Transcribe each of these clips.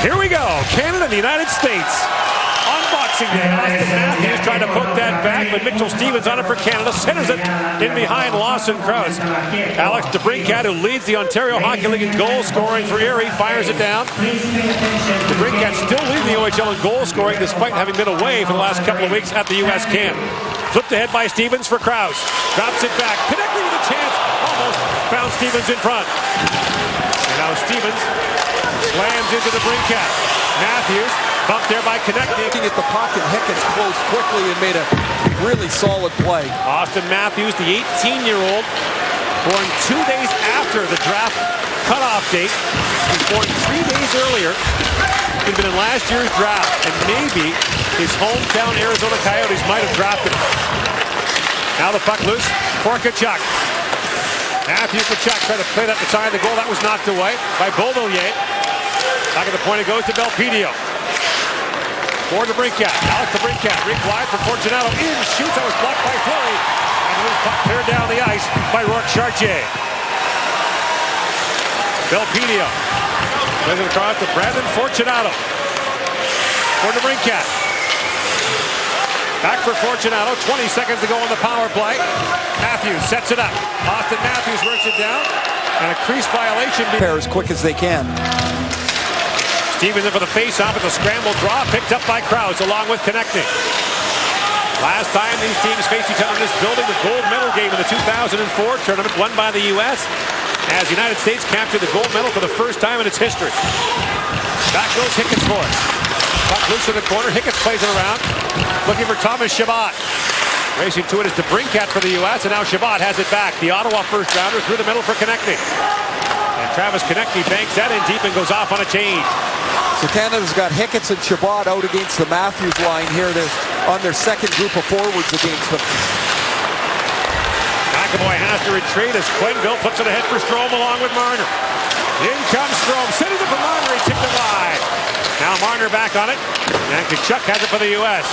Here we go. Canada and the United States. On Boxing Day, Auston Matthews trying to poke that back, but Mitchell Stevens on it for Canada. Centers it in behind Lawson Krause. Alex DeBrincat, who leads the Ontario Hockey League in goal scoring for Erie, fires it down. DeBrincat still leading the OHL in goal scoring despite having been away for the last couple of weeks at the U.S. camp. Flipped ahead by Stevens for Krause. Drops it back. Connecting with a chance. Almost found Stevens in front. And now Stevens slams into DeBrincat. Matthews bumped there by connecting. Looking at the puck, and Hicketts closed quickly and made a really solid play. Auston Matthews, the 18-year-old, born 2 days after the draft cutoff date. He was born 3 days earlier. He'd been in last year's draft, and maybe his hometown Arizona Coyotes might have drafted him. Now the puck loose for Tkachuk. Matthew Tkachuk tried to play that beside the goal. That was knocked away by Beauvillier. Back at the point, it goes to Belpedio. For DeBrincat. Alex DeBrincat. Reek wide for Fortunato. In. Shoots. That was blocked by Fleury. And the puck cleared down the ice by Rourke Chartier. Belpedio. Plays it across to Brandon Fortunato. For DeBrincat. Back for Fortunato. 20 seconds to go on the power play. Matthews sets it up. Auston Matthews works it down. And a crease violation. Pair as quick as they can. Stevens in for the face-off at the scramble draw, picked up by Krause along with connecting. Last time these teams faced each other in this building, the gold medal game in the 2004 tournament won by the U.S. as the United States captured the gold medal for the first time in its history. Back goes Hicketts for it. Puck loose in the corner. Hicketts plays it around, looking for Thomas Chabot. Racing to it is DeBrincat for the U.S. and now Chabot has it back. The Ottawa first-rounder through the middle for connecting. And Travis Konecny banks that in deep and goes off on a change. So Canada's got Hicketts and Chabot out against the Matthews line here. They're on their second group of forwards against them. McAvoy has to retreat as Quenneville flips it ahead for Strome along with Marner. In comes Strome, sending it for Marner, he tipped it wide. Now Marner back on it, and Tkachuk has it for the U.S.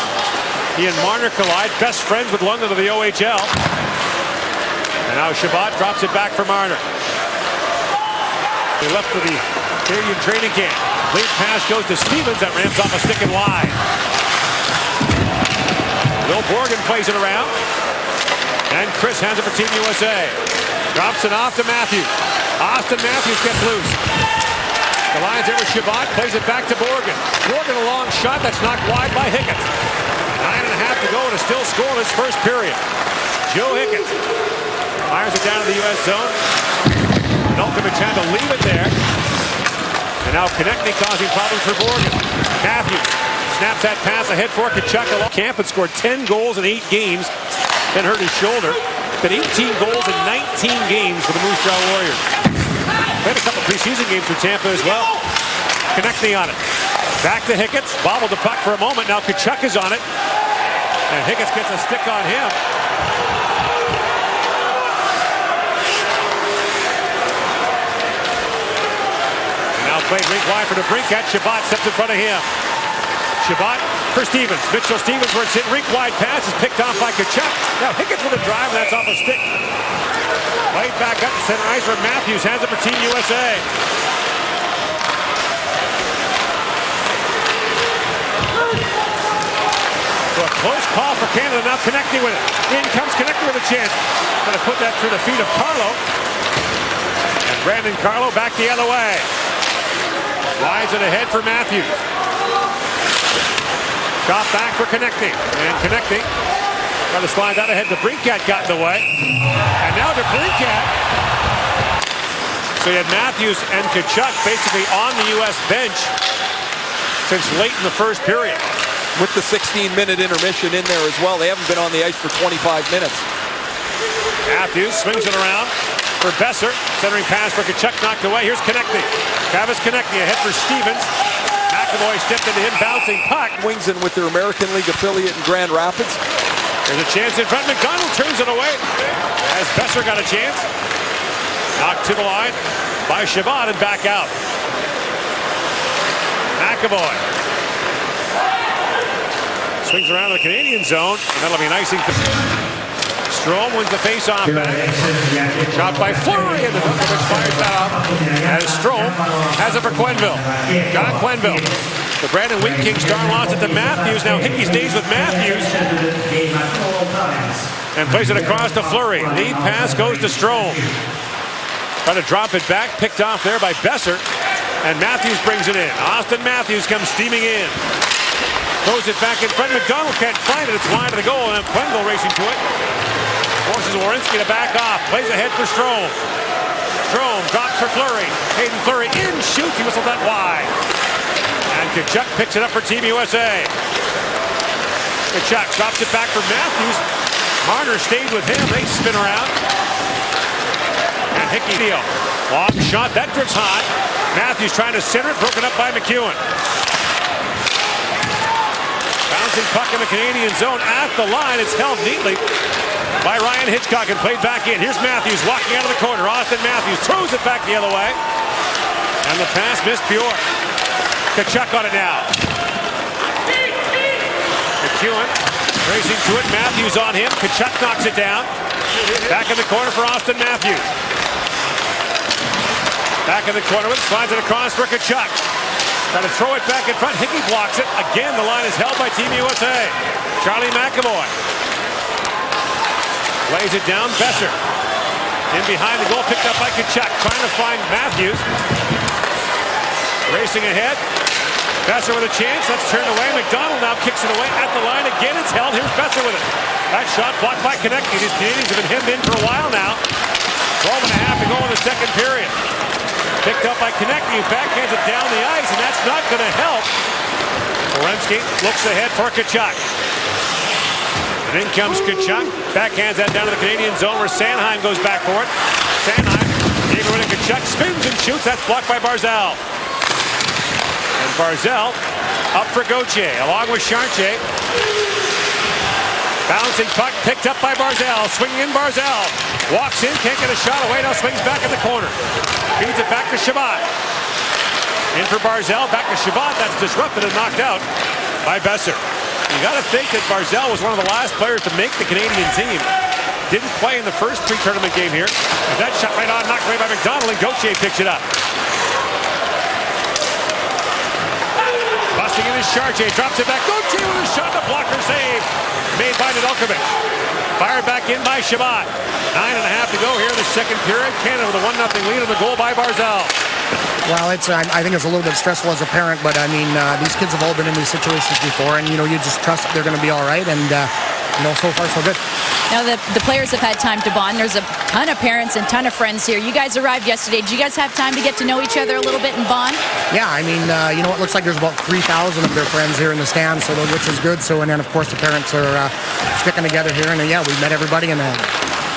He and Marner collide, best friends with London of the OHL. And now Chabot drops it back for Marner. They left for the Canadian training camp. Lead pass goes to Stevens. That rams off a stick and wide. Bill Borgen plays it around. And Chris hands it for Team USA. Drops it off to Matthews. Auston Matthews gets loose. The line's there with Chabot. Plays it back to Borgen. Borgen a long shot that's knocked wide by Hicketts. 9.5 to go and is still scoreless first period. Joe Hicketts fires it down to the U.S. zone. Milkovic had to leave it there. And now Konecny causing problems for Borgen. Matthews snaps that pass ahead for Tkachuk. Camp had scored 10 goals in 8 games. Then hurt his shoulder. Been 18 goals in 19 games for the Moose Jaw Warriors. Played a couple preseason games for Tampa as well. Konecny on it. Back to Hicketts. Bobbled the puck for a moment. Now Tkachuk is on it. And Hicketts gets a stick on him. Played rink wide for DeBrincat. Chabot steps in front of him. Chabot for Stevens. Mitchell Stevens where it's hit. Rink wide pass is picked off by Tkachuk. Now Hicketts with a drive, and that's off a stick. Played back up to center ice for Matthews. Hands it for Team USA. So a close call for Canada. Now Konecny with it. In comes Konecny with a chance. Going to put that through the feet of Carlo. And Brandon Carlo back the other way. Slides it ahead for Matthews. Shot back for Konecny. And Konecny got to slide that ahead. DeBrincat got in the way. And now DeBrincat. So you had Matthews and Tkachuk basically on the U.S. bench since late in the first period. With the 16-minute intermission in there as well. They haven't been on the ice for 25 minutes. Matthews swings it around for Besser. Centering pass for Tkachuk knocked away. Here's Konecny. Travis Konecny ahead for Stevens. McAvoy stepped into him, bouncing puck. Wings in with their American League affiliate in Grand Rapids. There's a chance in front. McDonald turns it away. As Besser got a chance. Knocked to the line by Chabot and back out. McAvoy swings around to the Canadian zone. And that'll be an icing. Strome wins the face-off back. Shot by Fleury, and the Djokovic fires that off. As Strome has it for Quenneville. John Quenneville. The Brandon Wheat King star lost it to Matthews. Now Hickey stays with Matthews. And plays it across to Fleury. Lead pass goes to Strome. Trying to drop it back. Picked off there by Besser. And Matthews brings it in. Auston Matthews comes steaming in. Throws it back in front. McDonald can't find it. It's wide of the goal. And Quenneville racing to it. Forces Werenski to back off. Plays ahead for Strome. Strome drops for Fleury. Hayden Fleury in. Shoots. He whistled that wide. And Tkachuk picks it up for Team USA. Tkachuk drops it back for Matthews. Marner stayed with him. They spin around. And Hickey deal. Long shot. That drifts high. Matthews trying to center it. Broken up by McEwen. Bouncing puck in the Canadian zone at the line. It's held neatly by Ryan Hitchcock and played back in. Here's Matthews walking out of the corner. Auston Matthews throws it back the other way. And the pass missed Bjork. Tkachuk on it now. McEwen racing to it. Matthews on him. Tkachuk knocks it down. Back in the corner for Auston Matthews. Back in the corner with finds it across for Tkachuk. Trying to throw it back in front. Hickey blocks it. Again, the line is held by Team USA. Charlie McAvoy. Lays it down. Besser. In behind the goal. Picked up by Tkachuk. Trying to find Matthews. Racing ahead. Besser with a chance. That's turned away. McDonald now kicks it away at the line. Again, it's held. Here's Besser with it. That shot blocked by Konecny. These Canadians have been hemmed in for a while now. 12 and a half to go in the second period. Picked up by Konecny, who backhands it down the ice, and that's not going to help. Werenski looks ahead for Tkachuk. And in comes Tkachuk. Backhands that down to the Canadian zone where Sanheim goes back for it. Sanheim, gave it to Tkachuk, spins and shoots. That's blocked by Barzal. And Barzal up for Gauthier, along with Chartier. Bouncing puck picked up by Barzal. Swinging in Barzal. Walks in, can't get a shot away. Now swings back in the corner. Feeds it back to Shabbat. In for Barzal. Back to Shabbat. That's disrupted and knocked out by Besser. You got to think that Barzal was one of the last players to make the Canadian team. Didn't play in the first pre-tournament game here. And that shot right on, knocked away by McDonald, and Gauthier picks it up. Busting in is Chartier. Drops it back. Gauthier with a shot. The blocker save made by Nedeljkovic. Fired back in by Shabbat. 9.5 to go here in the second period. Canada with a 1-0 lead on the goal by Barzal. Well, I think it's a little bit stressful as a parent, but I mean, these kids have all been in these situations before, and you just trust that they're going to be all right, and so far so good. Now the players have had time to bond. There's a ton of parents and ton of friends here. You guys arrived yesterday. Did you guys have time to get to know each other a little bit and bond? Yeah, I mean, it looks like there's about 3,000 of their friends here in the stands, so which is good. So, and then of course the parents are sticking together here, and we met everybody, and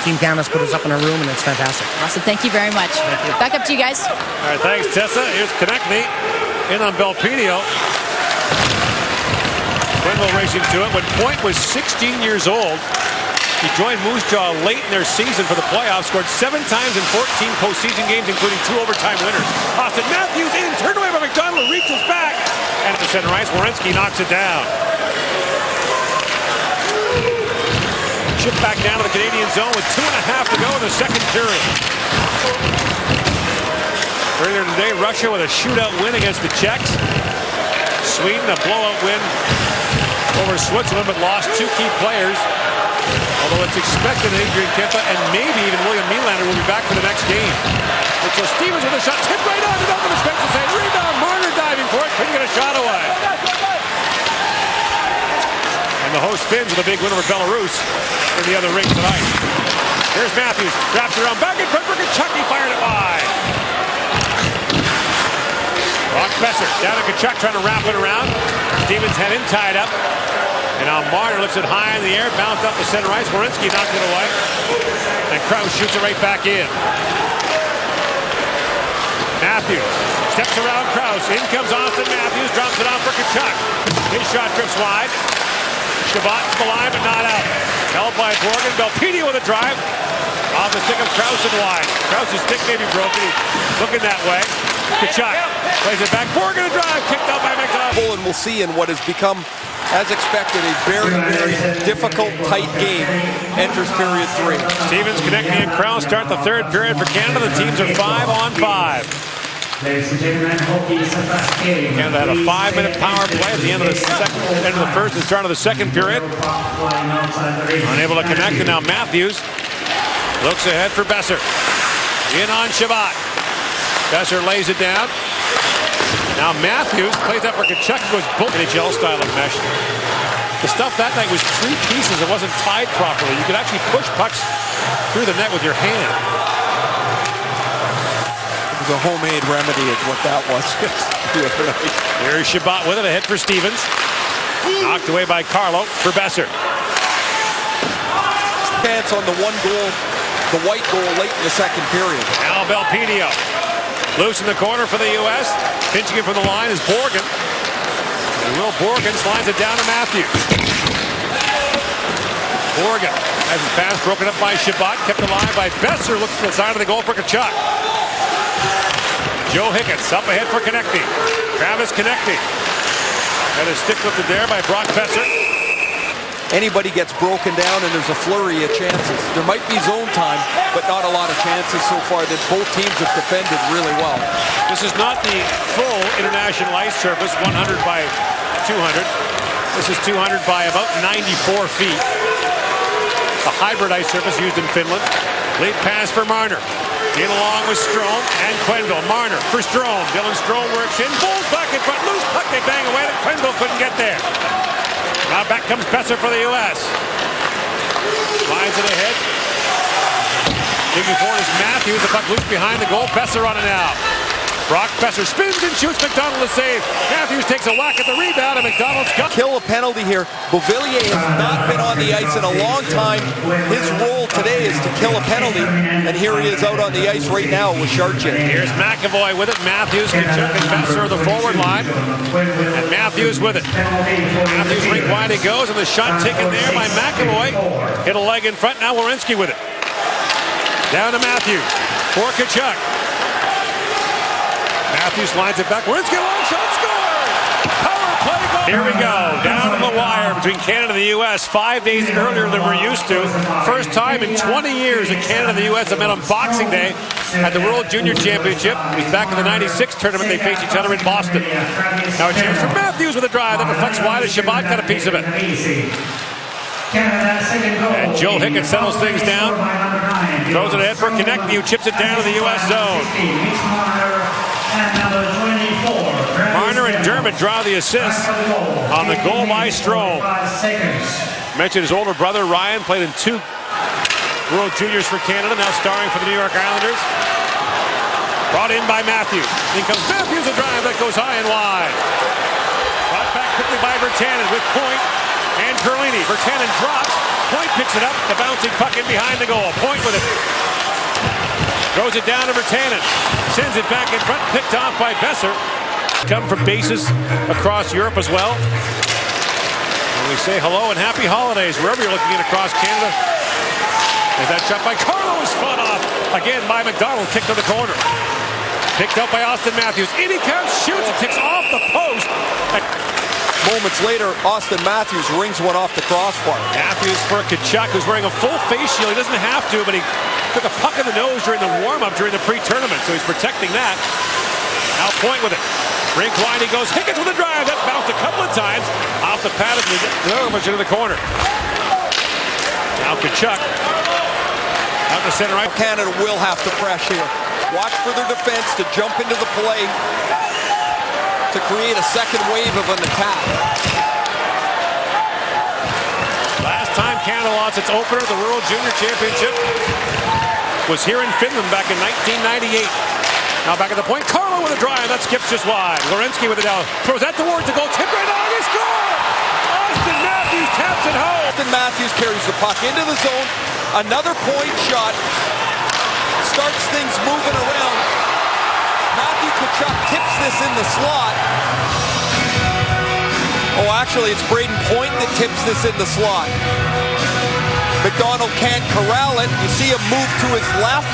Team Canada's put us up in a room, and it's fantastic. Awesome. Thank you very much. Back up to you guys. All right, thanks, Tessa. Here's Konecny in on Belpedio. Quenneville racing to it. When Point was 16 years old, he joined Moose Jaw late in their season for the playoffs, scored 7 times in 14 postseason games, including 2 overtime winners. Auston Matthews in, turned away by McDonald, reaches back. And at the center ice, Werenski knocks it down. Chip back down to the Canadian zone with 2.5 to go in the second period. Earlier today, Russia with a shootout win against the Czechs. Sweden, a blowout win over Switzerland, but lost 2 key players. Although it's expected that Adrian Kempa and maybe even William Nylander will be back for the next game. Mitchell Stevens with a shot, tipped right on, Nedeljkovic makes the save. Rebound, Marner diving for it, couldn't get a shot away. And the host Finns with a big win over Belarus in the other ring tonight. Here's Matthews, wraps around back in front for Tkachuk, he fired it wide. Brock Besser down to Tkachuk trying to wrap it around. Stevens had him tied up. And now Marner lifts it high in the air, bounced up the center ice. Werenski knocked it away. And Krause shoots it right back in. Matthews steps around Krause. In comes Auston Matthews, drops it off for Tkachuk. His shot drifts wide. Shabbat to the line, but not out. Held by Borgen. Belpedio with a drive. Off the stick of Krause and wide. Krause's stick may be broken. He's looking that way. Tkachuk plays it back. Borgen a drive. Kicked out by McDonald. And we'll see in what has become As expected, a very, very difficult, tight game enters period 3. Stevens, Konechny, and Krause start the third period for Canada. The teams are 5-on-5. Canada had a 5-minute power play at the end of the first and start of the second period. Unable to connect, and now Matthews looks ahead for Besser. In on Shabbat. Besser lays it down. Now Matthews plays that for Kachuk, goes both NHL style of mesh. The stuff that night was 3 pieces. It wasn't tied properly. You could actually push pucks through the net with your hand. It was a homemade remedy is what that was. Here's Shabbat with it, ahead for Stevens. Knocked away by Carlo for Besser. Chance on the one goal, the white goal late in the second period. Al Belpedio. Loose in the corner for the U.S. Pinching it from the line is Borgen. And Will Borgen slides it down to Matthews. Borgen has his pass broken up by Shabbat, kept alive by Besser. Looks to the side of the goal for Kachuk. Joe Hicketts up ahead for Konechny. Travis Konechny. Got his stick lifted there by Brock Besser. Anybody gets broken down and there's a flurry of chances. There might be zone time, but not a lot of chances so far that both teams have defended really well. This is not the full international ice surface, 100 by 200. This is 200 by about 94 feet. A hybrid ice surface used in Finland. Lead pass for Marner. In along with Strome and Quenneville. Marner for Strome. Dylan Strome works in. Bulls back in front. Loose puck. They bang away. Quenneville couldn't get there. Now back comes Besser for the U.S. Lines it ahead. Digging forward is Matthews. The puck loose behind the goal. Besser on it now. Brock Besser spins and shoots. McDonald to save. Matthews takes a whack at the rebound, and McDonald's got kill a penalty here. Beauvillier has not been on the ice in a long time. His role today is to kill a penalty, and here he is out on the ice right now with Chartier. Here's McAvoy with it. Matthews, Kachuk, and Besser the forward line, and Matthews with it. Matthews rink wide he goes, and the shot taken there by McAvoy. Hit a leg in front. Now Werenski with it. Down to Matthews for Kachuk. Matthews lines it back. Werenski, long shot, scored! Power play goal! Here we go, down to the wire between Canada and the U.S. 5 days earlier than we're used to. First time in 20 years that Canada and the U.S. have met on Boxing Day at the World Junior Championship. It was back in the '96 tournament. They faced each other in Boston. Now a chance for Matthews with a drive. That deflects wide as Shabbat got a piece of it. And Joe Hicketts settles things down. Throws it ahead for Konechny, who chips it down to the U.S. zone. Marner and Dermott draw the assist on the goal by Strome. Mentioned his older brother Ryan played in 2 World Juniors for Canada, now starring for the New York Islanders. Brought in by Matthews. In comes Matthews, a drive that goes high and wide. Brought back quickly by Virtanen with Point and Perlini. Virtanen drops. Point picks it up. The bouncing puck in behind the goal. Point with it. Throws it down to Virtanen. Sends it back in front. Picked off by Besser. Come from bases across Europe as well. And we say hello and happy holidays wherever you're looking at across Canada. As that shot by Carlo is fought off. Again by McDonald. Kicked to the corner. Picked up by Auston Matthews. In he comes. Shoots. It kicks off the post. Moments later, Auston Matthews rings one off the crossbar. Matthews for Kachuk, who's wearing a full face shield. He doesn't have to, but he took a puck in the nose during the warm-up during the pre-tournament, so he's protecting that. Now Point with it. Rink wide he goes. Hicketts with a drive. That bounced a couple of times off the pad of into the corner. Now Kachuk. Out the center right. Canada will have to press here. Watch for their defense to jump into the play to create a second wave of an attack. Last time Canada lost its opener, the World Junior Championship, was here in Finland back in 1998. Now back at the point, Carlo with a drive, that skips just wide. Werenski with it now, throws that towards the goal, tip right on, he scores! Auston Matthews taps it home. Auston Matthews carries the puck into the zone, another point shot, starts things moving around. Matthew Kachuk tips this in the slot. Oh, actually, it's Braden Point that tips this in the slot. McDonald can't corral it. You see him move to his left.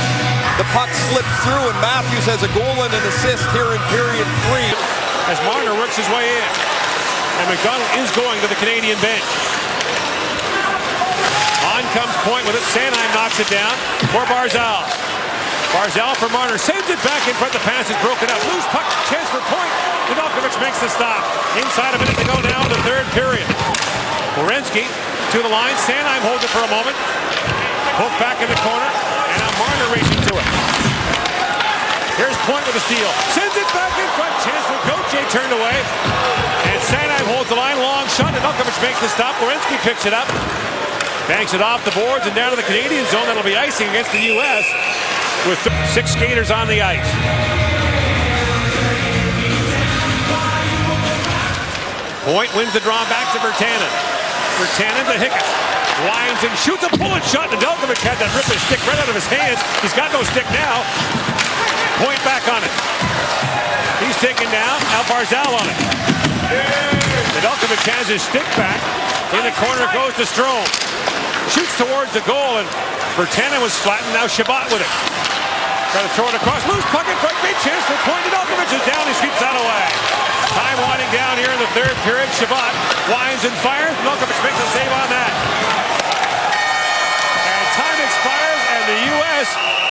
The puck slips through, and Matthews has a goal and an assist here in period 3. As Marner works his way in. And McDonald is going to the Canadian bench. On comes Point with it. Sanheim knocks it down for Barzal. Barzal for Marner. Sends it back in front. The pass is broken up. Loose puck. Chance for Point. Nedeljkovic makes the stop. Inside a minute to go now in the third period. Werenski to the line. Sanheim holds it for a moment. Poke back in the corner. And now Marner racing to it. Here's Point with a steal. Sends it back in front. Chance for Gauthier, turned away. And Sanheim holds the line. Long shot. Nedeljkovic makes the stop. Werenski picks it up. Banks it off the boards and down to the Canadian zone. That'll be icing against the U.S. with 6 skaters on the ice. Point wins the draw back to Virtanen. Virtanen to Hickett. Winds and shoots a bullet shot. Nedeljkovic had that rip his stick right out of his hands. He's got no stick now. Point back on it. He's taken down. Now Barzal on it. Nedeljkovic has his stick back. In the corner goes to Strome. Shoots towards the goal, and Virtanen was flattened. Now Shabbat with it. Got to throw it across. Loose puck in front. Big chance for Point. Nedeljkovic is down. He sweeps that away. Time winding down here in the third period. Shabbat winds and fires. Nedeljkovic makes a save on that. And time expires, and the U.S.